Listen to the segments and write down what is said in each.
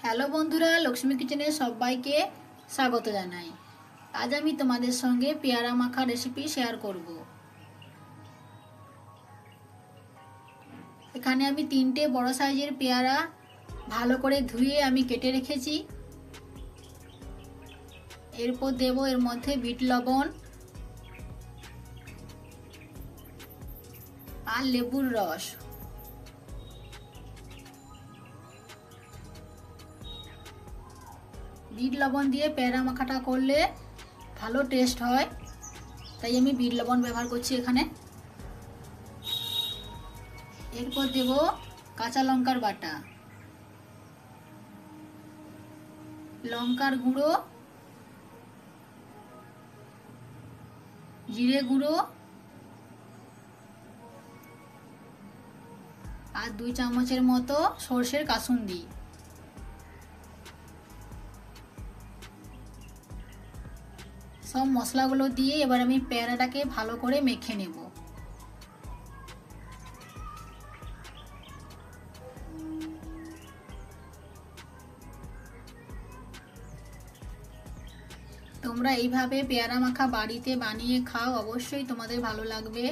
Hello বন্ধুরা, লক্ষ্মী কিচেনে সবাইকে স্বাগত জানাই। আজ আমি তোমাদের সঙ্গে পেয়ারা মাখা রেসিপি শেয়ার করব। এখানে আমি 3টে বড় সাইজের পেয়ারা ভালো করে ধুয়ে আমি কেটে রেখেছি। এরপর দেব এর মধ্যে বিট লবণ আর লেবুর রস। বিট লবণ দিয়ে পেয়ারা মাখাটা করলে ভালো টেস্ট হয়, তাই আমি বিট লবণ ব্যবহার করছি এখানে। এরপর দেব কাঁচা লঙ্কার বাটা, লঙ্কার গুঁড়ো, জিরে গুঁড়ো আর 2 চামচের মতো সরষের কাসুন্দি। সব মশলাগুলো দিয়ে এবার আমি পেয়ারাটাকে ভালো করে মেখে নেব। তোমরা এইভাবে পেয়ারা মাখা বাড়িতে বানিয়ে খাও, অবশ্যই তোমাদের ভালো লাগবে।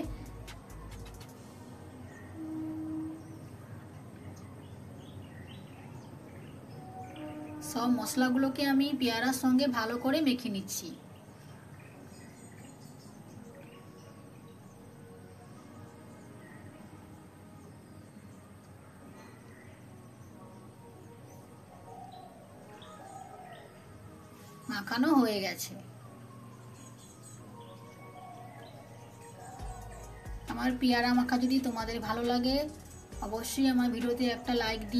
সব মশলাগুলোকে আমি পেয়ারার সঙ্গে ভালো করে মেখে নিচ্ছি। মাখানো হয়ে গেছে। আমার পেয়ারা মাখা যদি তোমাদের ভালো লাগে, অবশ্যই আমার ভিডিওতে একটা লাইক দিও।